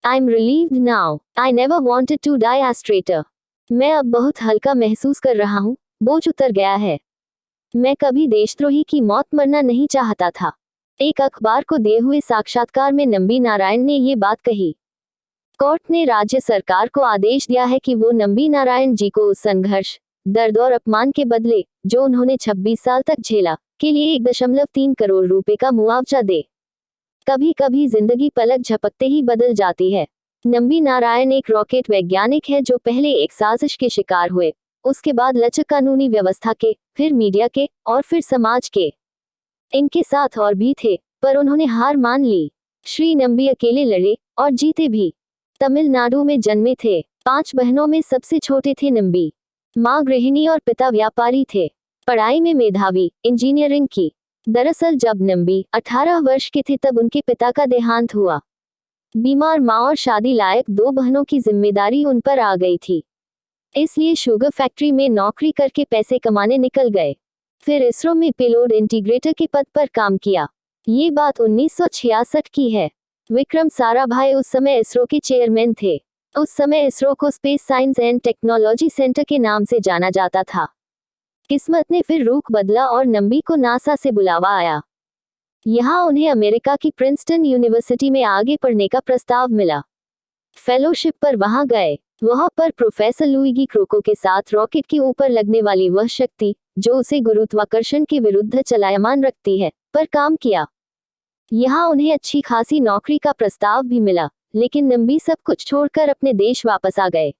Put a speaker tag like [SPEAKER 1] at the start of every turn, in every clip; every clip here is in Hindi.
[SPEAKER 1] I am relieved now. I never wanted to die as traitor. मैं अब बहुत हल्का महसूस कर रहा हूँ, बोझ उतर गया है। मैं कभी देशद्रोही की मौत मरना नहीं चाहता था। एक अखबार को दिए हुए साक्षात्कार में नंबी नारायण ने ये बात कही। कोर्ट ने राज्य सरकार को आदेश दिया है कि वो नंबी नारायण जी को उस संघर्ष, दर्द और अपमान के बदले, जो उन्होंने 26 साल तक झेला, के लिए 1.3 करोड़ रुपए का मुआवजा दे। कभी कभी जिंदगी पलक झपकते ही बदल जाती है। नंबी नारायण एक रॉकेट वैज्ञानिक है जो पहले एक साजिश के शिकार हुए, उसके बाद लचक कानूनी व्यवस्था के, फिर मीडिया के और फिर समाज के। इनके साथ और भी थे, पर उन्होंने हार मान ली। श्री नंबी अकेले लड़े और जीते भी। तमिलनाडु में जन्मे थे। 5 बहनों में सबसे छोटे थे नंबी। माँ गृहिणी और पिता व्यापारी थे। पढ़ाई में मेधावी, इंजीनियरिंग की। दरअसल जब नंबी 18 वर्ष के थे तब उनके पिता का देहांत हुआ। बीमार माँ और शादी लायक 2 बहनों की जिम्मेदारी उन पर आ गई थी, इसलिए शुगर फैक्ट्री में नौकरी करके पैसे कमाने निकल गए। फिर इसरो में पेलोड इंटीग्रेटर के पद पर काम किया। ये बात 1966 की है। विक्रम साराभाई उस समय इसरो के चेयरमैन थे। उस समय इसरो को space science and technology centre के नाम से जाना जाता था। किस्मत ने फिर रुख बदला और नंबी को नासा से बुलावा आया। यहाँ उन्हें अमेरिका की प्रिंसटन यूनिवर्सिटी में आगे पढ़ने का प्रस्ताव मिला। फेलोशिप पर वहां गए। वहां पर प्रोफेसर लुइगी क्रोको के साथ रॉकेट के ऊपर लगने वाली वह शक्ति, जो उसे गुरुत्वाकर्षण के विरुद्ध चलायमान रखती है, पर काम किया। यहाँ उन्हें अच्छी खासी नौकरी का प्रस्ताव भी मिला, लेकिन नंबी सब कुछ छोड़कर अपने देश वापस आ गए।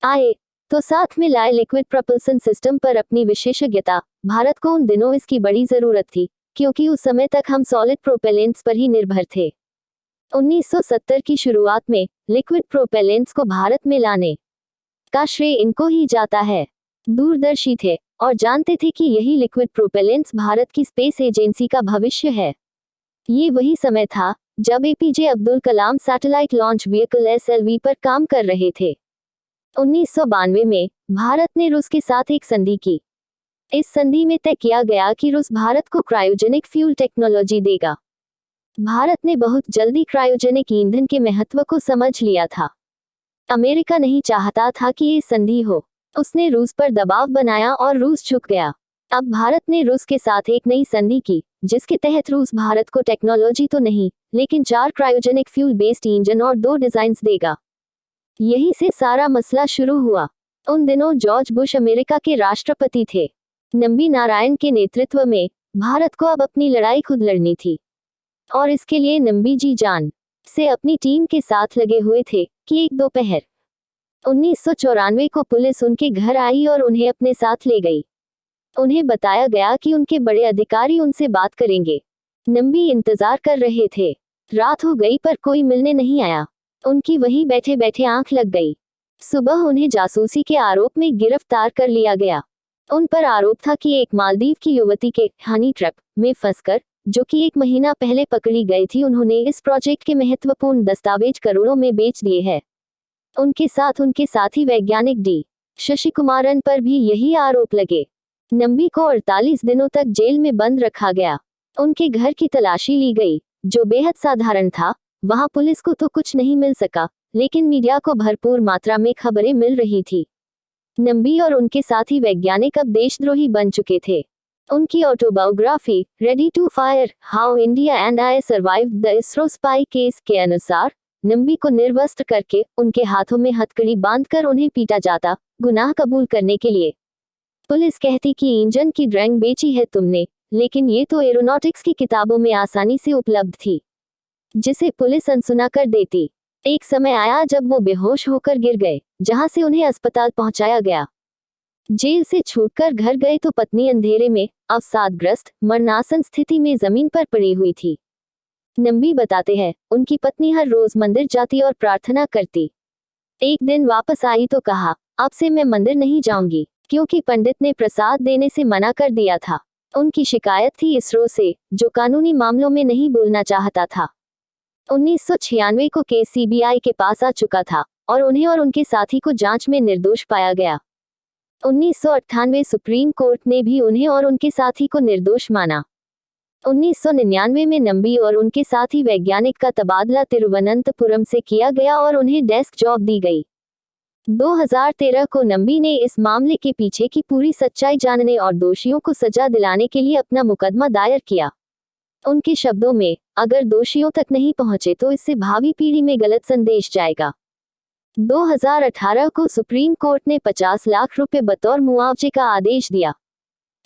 [SPEAKER 1] आए तो साथ में लाए लिक्विड प्रपल्सन सिस्टम पर अपनी विशेषज्ञता। भारत को उन दिनों इसकी बड़ी जरूरत थी, क्योंकि उस समय तक हम सॉलिड प्रोपेलेंट्स पर ही निर्भर थे। 1970 की शुरुआत में लिक्विड प्रोपेलेंट्स को भारत में लाने का श्रेय इनको ही जाता है। दूरदर्शी थे और जानते थे कि यही लिक्विड प्रोपेलेंट्स भारत की स्पेस एजेंसी का भविष्य है। ये वही समय था जब APJ Abdul Kalam satellite launch vehicle SLV पर काम कर रहे थे। 1992 में भारत ने रूस के साथ एक संधि की। इस संधि में तय किया गया कि रूस भारत को क्रायोजेनिक फ्यूल टेक्नोलॉजी देगा। भारत ने बहुत जल्दी क्रायोजेनिक ईंधन के महत्व को समझ लिया था। अमेरिका नहीं चाहता था कि ये संधि हो। उसने रूस पर दबाव बनाया और रूस झुक गया। अब भारत ने रूस के साथ एक नई संधि की, जिसके तहत रूस भारत को टेक्नोलॉजी तो नहीं, लेकिन 4 क्रायोजेनिक फ्यूल बेस्ड इंजन और 2 डिजाइन्स देगा। यही से सारा मसला शुरू हुआ। उन दिनों जॉर्ज बुश अमेरिका के राष्ट्रपति थे। नंबी नारायण के नेतृत्व में भारत को अब अपनी लड़ाई खुद लड़नी थी, और इसके लिए नंबी जी जान से अपनी टीम के साथ लगे हुए थे कि एक दोपहर 1994 को पुलिस उनके घर आई और उन्हें अपने साथ ले गई। उन्हें बताया गया कि उनके बड़े अधिकारी उनसे बात करेंगे। नंबी इंतजार कर रहे थे। रात हो गई पर कोई मिलने नहीं आया। उनकी वहीं बैठे बैठे आंख लग गई। सुबह उन्हें जासूसी के आरोप में गिरफ्तार कर लिया गया। उन पर आरोप था कि एक मालदीव की युवती के हनी ट्रक में फंसकर, जो कि 1 महीना पहले पकड़ी गई थी, उन्होंने इस प्रोजेक्ट के महत्वपूर्ण दस्तावेज करोड़ों में बेच दिए हैं। उनके साथ उनके साथी वैज्ञानिक डी शशि कुमारन पर भी यही आरोप लगे। नंबी को 48 दिनों तक जेल में बंद रखा गया। उनके घर की तलाशी ली गई, जो बेहद साधारण था। वहां पुलिस को तो कुछ नहीं मिल सका, लेकिन मीडिया को भरपूर मात्रा में खबरें मिल रही थी। नंबी और उनके साथी वैज्ञानिक अब देशद्रोही बन चुके थे। उनकी autobiography ready to fire, how India and I survived the ISRO spy case के अनुसार, नंबी को निर्वस्त्र करके, उनके हाथों में हथकड़ी बांधकर उन्हें पीटा जाता, गुनाह कबूल करने के लिए। पुलिस कहती कि इंजन की ड्राइंग बेची है तुमने, लेकिन ये तो एरोनॉटिक्स की किताबों में आसानी से उपलब्ध थी, जिसे पुलिस अनसुना कर देती। एक समय आया जब वो बेहोश होकर गिर गए, जहां से उन्हें अस्पताल पहुंचाया गया। जेल से छूटकर घर गए तो पत्नी अंधेरे में, अवसादग्रस्त, मरणासन स्थिति में जमीन पर पड़ी हुई थी। नंबी बताते हैं, उनकी पत्नी हर रोज मंदिर जाती और प्रार्थना करती। एक दिन वापस आई तो कहा, अब से मैं मंदिर नहीं जाऊंगी, क्योंकि पंडित ने प्रसाद देने से मना कर दिया था। उनकी शिकायत थी इसरो से, जो कानूनी मामलों में नहीं बोलना चाहता था। 1996 को केस CBI के पास आ चुका था और उन्हें और उनके साथी को जांच में निर्दोष पाया गया। 1998 सुप्रीम कोर्ट ने भी उन्हें और उनके साथी को निर्दोष माना। 1999 में नंबी और उनके साथी वैज्ञानिक का तबादला तिरुवनंतपुरम से किया गया और उन्हें डेस्क जॉब दी गई। 2013 को नंबी ने इस मामले के पीछे की पूरी सच्चाई जानने और दोषियों को सजा दिलाने के लिए अपना मुकदमा दायर किया। उनके शब्दों में, अगर दोषियों तक नहीं पहुंचे तो इससे भावी पीढ़ी में गलत संदेश जाएगा। 2018 को सुप्रीम कोर्ट ने 50 लाख रुपए बतौर मुआवजे का आदेश दिया।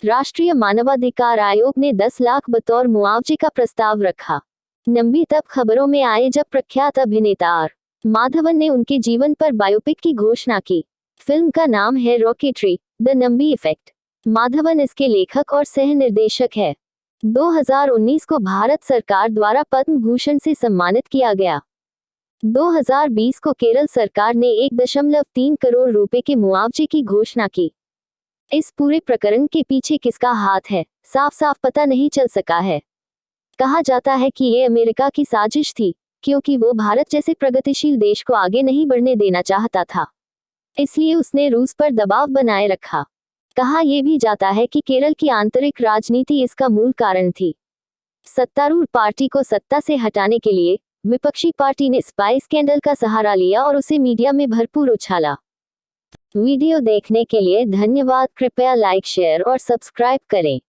[SPEAKER 1] राष्ट्रीय मानवाधिकार आयोग ने 10 लाख बतौर मुआवजे का प्रस्ताव रखा। नंबी तब खबरों में आए जब प्रख्यात अभिनेता आर माधवन ने उनके जीवन पर बायोपिक की घोषणा की। फिल्म का नाम है rocketry, the Nambi effect. Madhavan इसके लेखक और सह निर्देशक है। 2019 को भारत सरकार द्वारा पद्म भूषण से सम्मानित किया गया। 2020 को केरल सरकार ने 1.3 करोड़ रुपए के मुआवजे की घोषणा की। इस पूरे प्रकरण के पीछे किसका हाथ है, साफ साफ पता नहीं चल सका है। कहा जाता है कि ये अमेरिका की साजिश थी, क्योंकि वो भारत जैसे प्रगतिशील देश को आगे नहीं बढ़ने देना चाहता था, इसलिए उसने रूस पर दबाव बनाए रखा। कहा यह भी जाता है कि केरल की आंतरिक राजनीति इसका मूल कारण थी। सत्तारूढ़ पार्टी को सत्ता से हटाने के लिए विपक्षी पार्टी ने स्पाई स्कैंडल का सहारा लिया और उसे मीडिया में भरपूर उछाला। वीडियो देखने के लिए धन्यवाद। कृपया लाइक, शेयर और सब्सक्राइब करें।